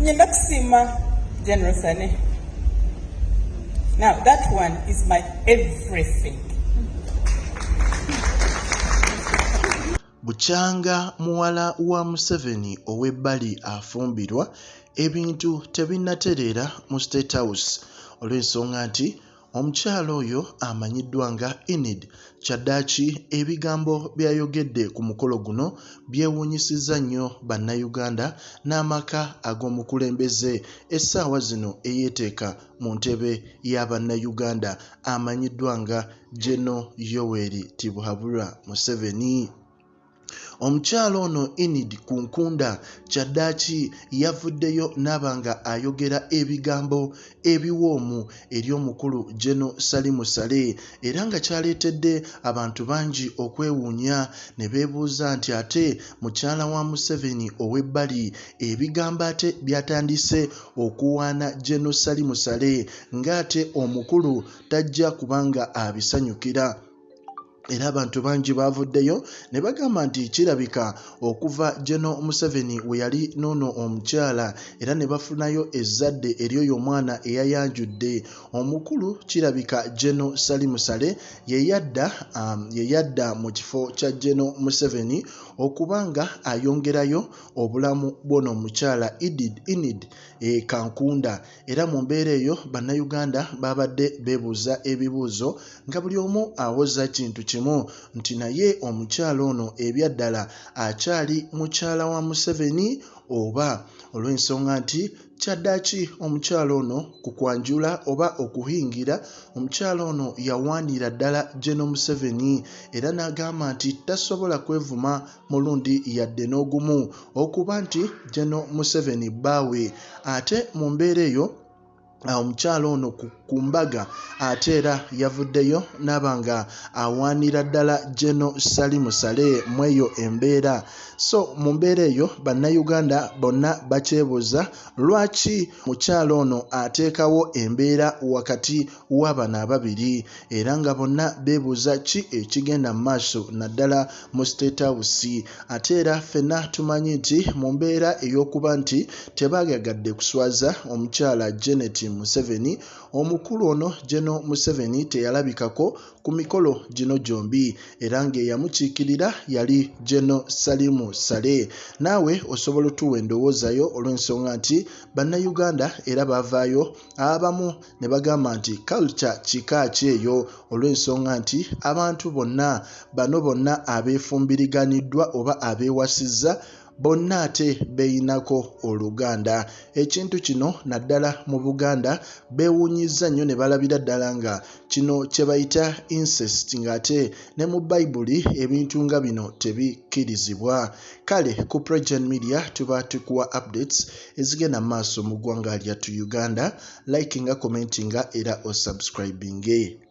Nyinakusima General Sane. Now that one is my everything. Bukyanga muwala wa Museveni owebbali afumbirwa ebintu tebinnatereera mu State House olw'ensonga nti omukyala oyo amanyiddwa nga Enid kyaddaaki ebigambo byayogedde ku mukolo guno byewuunyisizza nnyo bannayuganda n'amaka ag'omukulembeze essaawa zino eyeeteeka mu ntebe y'abannayuganda amanyiddwa nga Gen Yoweri Museveni. Omukyala ono Enid Kukunda kyaddaaki yavuddeyo n'abanga ayogera ebigambo ebiwoomu eri omukulu Gen Salim Saleh era nga kyaleetedde abantu bangi okwewuunya ne beebuuza nti ate mukyala wa Museveni ow'ebbali ebigambo ate byatandise okuwaana Gen Salim Saleh ng'ate omukulu tajja kubanga abisanyukira. Era abantu bangi bavuddeyo ne bagamba nti kirabika okuva Gen Museveni we yali noono omukyala era ne bafunayo ezzadde eryoyo omwana eyayanjudde omukulu kirabika Gen Salim Saleh yeyadda mu kifo kya Gen Museveni okubanga ayongerayo obulamu bw'ono omukyala Enid Kukunda. Era mu mbeera eyo bannayuganda babadde beebuuza ebibuuzo nga buli omu awoza kintu kimu nti naye omukyala ono ebyaddala akyali mukyala wa Museveni oba olw'ensonga nti kyaddaaki omukyala ono ku kwanjula oba okuhingira omukyala ono yawaanira ddala Gen Museveni era n'agamba nti tasobola kwevuma mulundi yadde n'ogumu okuba nti Gen Museveni bbaawe. Ate mu mbeera eyo omukyala ono ku mbaga ate era yavuddeyo n'abanga awaanira ddala Gen Salim Saleh mu eyo embeera. So mu mbeera eyo bannayuganda bonna bakyebuuza lwaki mukyala ono ateekawo embeera wakati wa bano ababiri era nga bonna beebuuza ki ekigenda mu maaso naddala mu State House. Ate era ffenna tumanyi nti mu mbeera ey'okuba nti tebaagagadde kuswaza omukyala Gen Museveni, omukulu ono Gen Museveni teyalabikako ku mikolo gino gyombi era ng'eyamukiikirira yali Gen Salim Saleh. Naawe osobola otuwa endowoozayo olw'ensonga nti bannayuganda era bavaayo abamu ne bagamba nti culture kika ki eyo olw'ensonga nti abantu bonna bano bonna abeefumbiriganiddwa oba abeewasizza bonna ate beeyinako Oluganda. Ekintu kino naddala mu Buganda beewuunyizza nnyo ne balabira ddala nga kino kye bayita incest ng'ate ne mu Bayibuli ebintu nga bino tebikkirizibwa. Kale ku President Media tuba tukuwa updates ezigenda mu maaso mu ggwanga lyattu Uganda. Likinga, commentinga era osubscribinge.